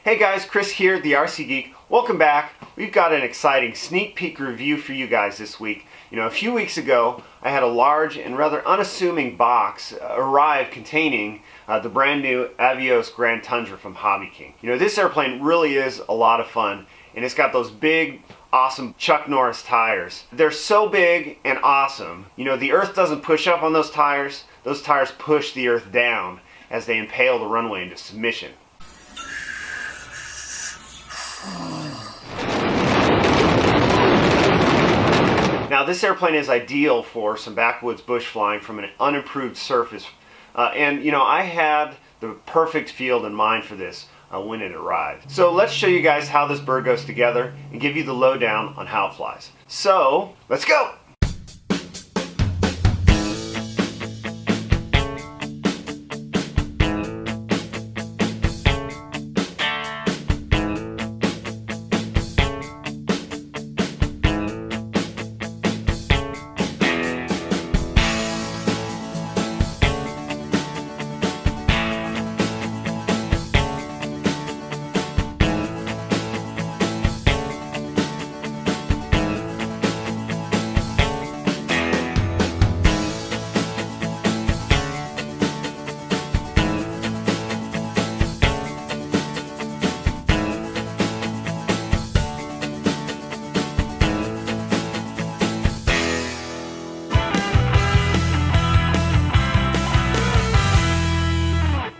Hey guys, Chris here, the RC Geek. Welcome back. We've got an exciting sneak peek review for you guys this week. A few weeks ago, I had a large and rather unassuming box arrive containing the brand new Avios Grand Tundra from HobbyKing. This airplane really is a lot of fun, and it's got those big, awesome Chuck Norris tires. They're so big and awesome. The earth doesn't push up on those tires push the earth down as they impale the runway into submission. Now this airplane is ideal for some backwoods bush flying from an unimproved surface, and I had the perfect field in mind for this when it arrived. So let's show you guys how this bird goes together and give you the lowdown on how it flies. So let's go!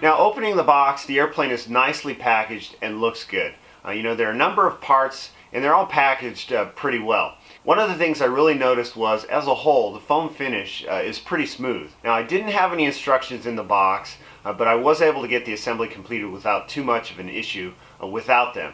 Now, opening the box, the airplane is nicely packaged and looks good. There are a number of parts and they're all packaged pretty well. One of the things I really noticed was, as a whole, the foam finish is pretty smooth. Now, I didn't have any instructions in the box, but I was able to get the assembly completed without too much of an issue without them.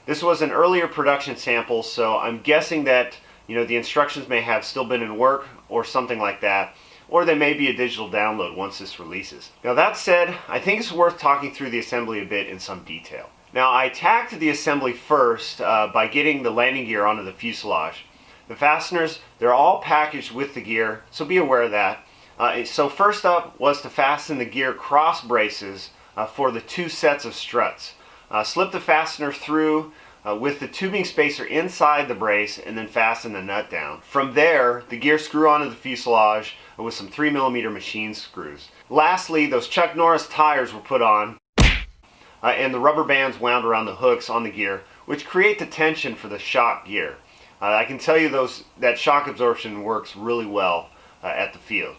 This was an earlier production sample, so I'm guessing that the instructions may have still been in work or something like that, or they may be a digital download once this releases. Now that said, I think it's worth talking through the assembly a bit in some detail. Now I attacked the assembly first by getting the landing gear onto the fuselage. The fasteners, they're all packaged with the gear, so be aware of that. So first up was to fasten the gear cross braces for the two sets of struts. Slip the fastener through with the tubing spacer inside the brace and then fasten the nut down. From there, the gear screw onto the fuselage with some 3mm machine screws. Lastly, those Chuck Norris tires were put on and the rubber bands wound around the hooks on the gear, which create the tension for the shock gear. I can tell you that shock absorption works really well at the field.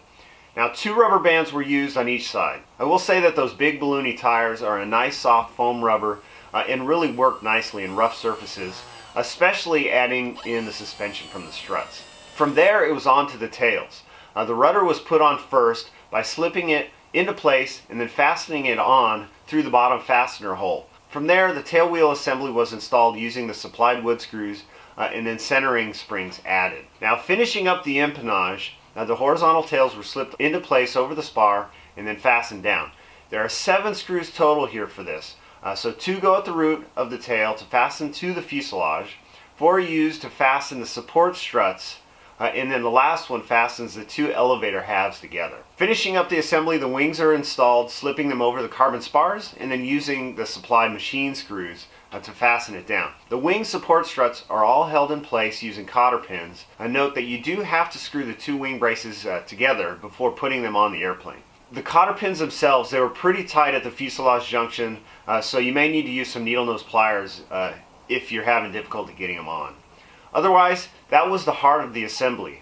Now, 2 rubber bands were used on each side. I will say that those big balloony tires are a nice soft foam rubber and really work nicely in rough surfaces, especially adding in the suspension from the struts. From there, it was on to the tails. The rudder was put on first by slipping it into place and then fastening it on through the bottom fastener hole. From there, the tail wheel assembly was installed using the supplied wood screws and then centering springs added. Now, finishing up the empennage, the horizontal tails were slipped into place over the spar and then fastened down. There are 7 screws total here for this. So 2 go at the root of the tail to fasten to the fuselage, 4 are used to fasten the support struts, and then the last one fastens the 2 elevator halves together. Finishing up the assembly, the wings are installed, slipping them over the carbon spars and then using the supplied machine screws to fasten it down. The wing support struts are all held in place using cotter pins. Note that you do have to screw the 2 wing braces together before putting them on the airplane. The cotter pins themselves, they were pretty tight at the fuselage junction, so you may need to use some needle nose pliers if you're having difficulty getting them on. Otherwise, that was the heart of the assembly.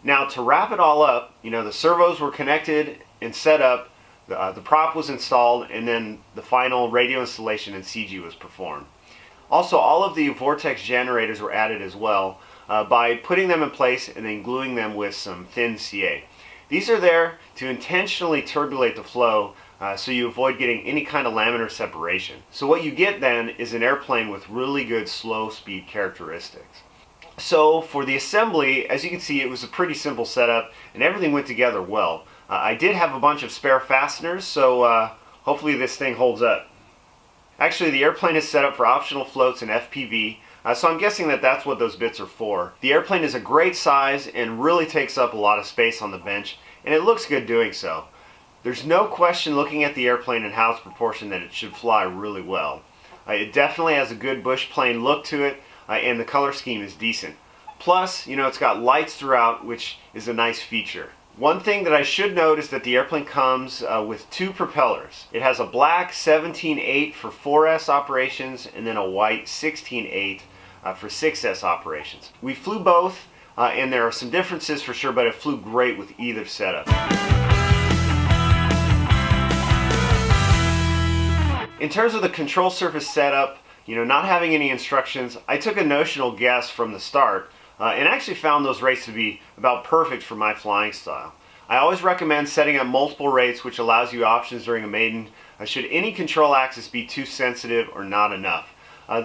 Now, to wrap it all up, the servos were connected and set up, the prop was installed, and then the final radio installation and CG was performed. Also, all of the vortex generators were added as well by putting them in place and then gluing them with some thin CA. These are there to intentionally turbulate the flow so you avoid getting any kind of laminar separation. So what you get then is an airplane with really good slow speed characteristics. So for the assembly, as you can see, it was a pretty simple setup and everything went together well. I did have a bunch of spare fasteners, so hopefully this thing holds up. Actually, the airplane is set up for optional floats and FPV, so I'm guessing that that's what those bits are for. The airplane is a great size and really takes up a lot of space on the bench, and it looks good doing so. There's no question looking at the airplane and how it's proportioned that it should fly really well. It definitely has a good bush plane look to it, and the color scheme is decent. Plus, it's got lights throughout, which is a nice feature. One thing that I should note is that the airplane comes with two propellers. It has a black 17.8 for 4S operations and then a white 16.8 for 6S operations. We flew both, and there are some differences for sure, but it flew great with either setup. In terms of the control surface setup, not having any instructions, I took a notional guess from the start and actually found those rates to be about perfect for my flying style. I always recommend setting up multiple rates, which allows you options during a maiden should any control axis be too sensitive or not enough.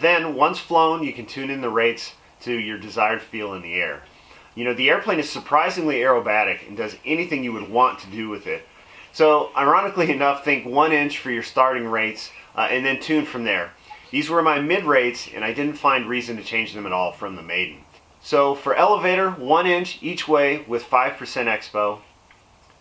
Then, once flown, you can tune in the rates to your desired feel in the air. The airplane is surprisingly aerobatic and does anything you would want to do with it. So, ironically enough, think 1 inch for your starting rates and then tune from there. These were my mid rates, and I didn't find reason to change them at all from the maiden. So for elevator, 1 inch each way with 5% expo.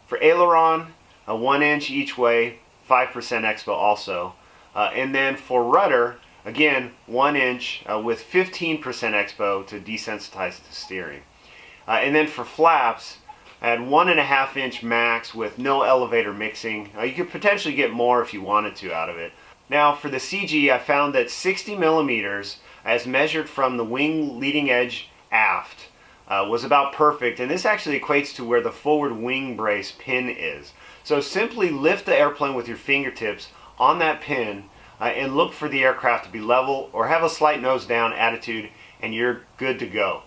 For aileron, 1 inch each way, 5% expo also. And then for rudder, again, 1 inch with 15% expo to desensitize the steering. And then for flaps, I had 1.5 inch max with no elevator mixing. You could potentially get more if you wanted to out of it. Now for the CG, I found that 60 millimeters as measured from the wing leading edge aft was about perfect, and this actually equates to where the forward wing brace pin is. So simply lift the airplane with your fingertips on that pin and look for the aircraft to be level or have a slight nose down attitude, and you're good to go.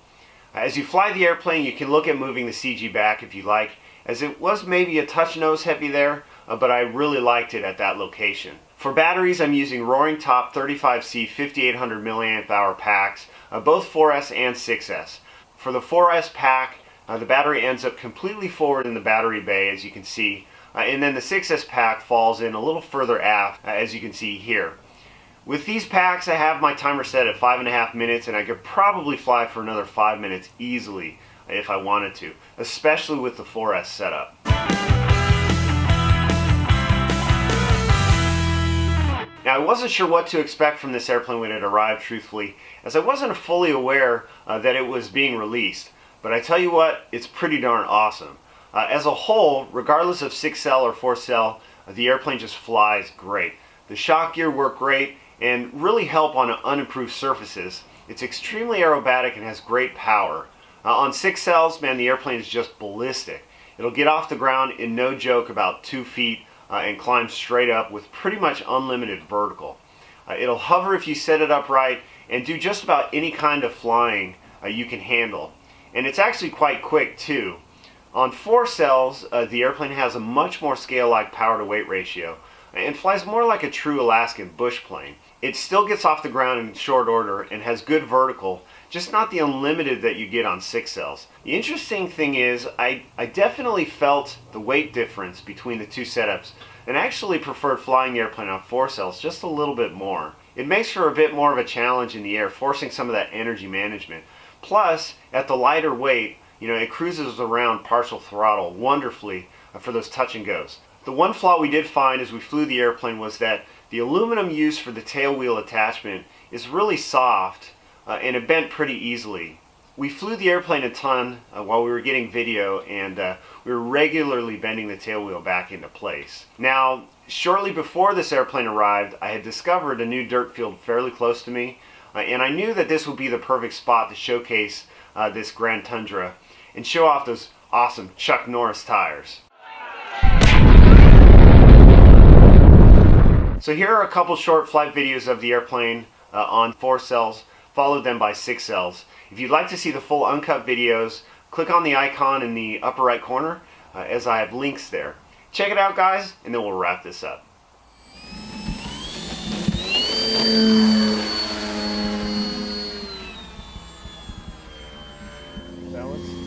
As you fly the airplane, you can look at moving the CG back if you like, as it was maybe a touch nose heavy there, but I really liked it at that location. For batteries, I'm using Roaring Top 35C 5800 mAh packs, both 4S and 6S. For the 4S pack, the battery ends up completely forward in the battery bay, as you can see, and then the 6S pack falls in a little further aft, as you can see here. With these packs, I have my timer set at 5.5 minutes, and I could probably fly for another 5 minutes easily if I wanted to, especially with the 4S setup. Now, I wasn't sure what to expect from this airplane when it arrived, truthfully, as I wasn't fully aware that it was being released. But I tell you what, it's pretty darn awesome. As a whole, regardless of 6L or 4Cell, the airplane just flies great. The shock gear work great and really help on unimproved surfaces. It's extremely aerobatic and has great power. On 6Ls, man, the airplane is just ballistic. It'll get off the ground in no joke about 2 feet and climb straight up with pretty much unlimited vertical. It'll hover if you set it up right and do just about any kind of flying you can handle. And it's actually quite quick too. On 4Cells, the airplane has a much more scale-like power-to-weight ratio and flies more like a true Alaskan bush plane. It still gets off the ground in short order and has good vertical, just not the unlimited that you get on 6Ls. The interesting thing is, I definitely felt the weight difference between the two setups and actually preferred flying the airplane on 4Cells just a little bit more. It makes for a bit more of a challenge in the air, forcing some of that energy management. Plus, at the lighter weight, it cruises around partial throttle wonderfully for those touch and goes. The one flaw we did find as we flew the airplane was that the aluminum used for the tail wheel attachment is really soft and it bent pretty easily. We flew the airplane a ton while we were getting video, and we were regularly bending the tail wheel back into place. Now, shortly before this airplane arrived, I had discovered a new dirt field fairly close to me, and I knew that this would be the perfect spot to showcase this Grand Tundra and show off those awesome Chuck Norris tires. So here are a couple short flight videos of the airplane on 4Cells, followed then by 6Ls. If you'd like to see the full uncut videos, click on the icon in the upper right corner as I have links there. Check it out, guys, and then we'll wrap this up. Balance.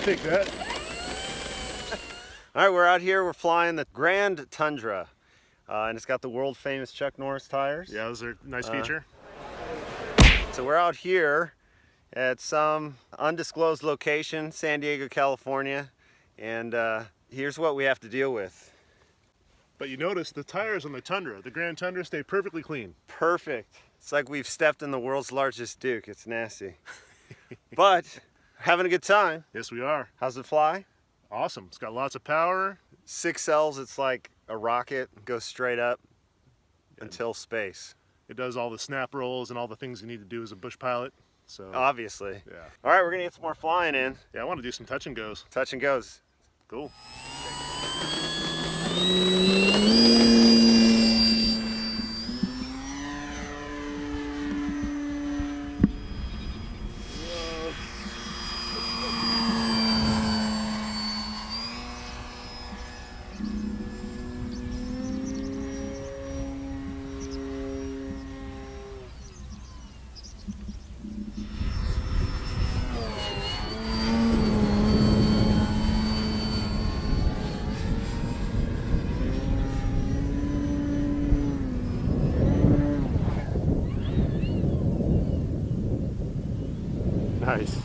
take that. All right, we're out here. We're flying the Grand Tundra, and it's got the world famous Chuck Norris tires. Yeah, those are a nice feature. So we're out here at some undisclosed location, San Diego, California, and here's what we have to deal with. But you notice the tires on the Tundra, the Grand Tundra, stay perfectly clean. Perfect. It's like we've stepped in the world's largest Duke. It's nasty. But having a good time. Yes, we are. How's it fly? Awesome. It's got lots of power. 6 cells. It's like a rocket. Goes straight up until space. It does all the snap rolls and all the things you need to do as a bush pilot. So obviously. Yeah. All right, we're gonna get some more flying in. Yeah, I want to do some touch and goes. Touch and goes. Cool. Nice.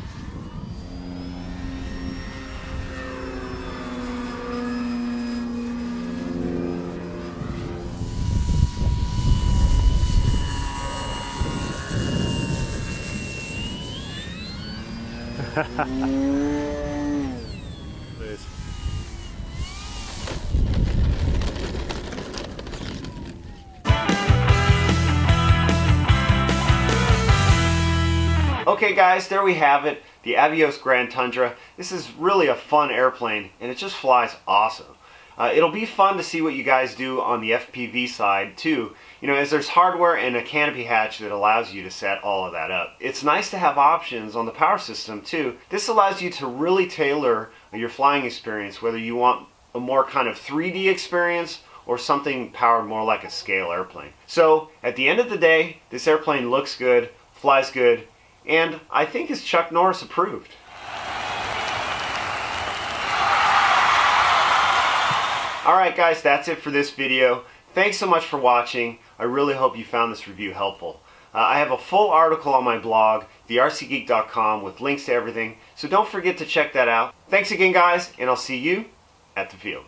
Nice. Okay guys, there we have it, the Avios Grand Tundra. This is really a fun airplane and it just flies awesome. It'll be fun to see what you guys do on the FPV side too, as there's hardware and a canopy hatch that allows you to set all of that up. It's nice to have options on the power system too. This allows you to really tailor your flying experience, whether you want a more kind of 3D experience or something powered more like a scale airplane. So at the end of the day, this airplane looks good, flies good, and I think is Chuck Norris approved. Alright guys, that's it for this video. Thanks so much for watching. I really hope you found this review helpful. I have a full article on my blog, thercgeek.com, with links to everything, so don't forget to check that out. Thanks again guys, and I'll see you at the field.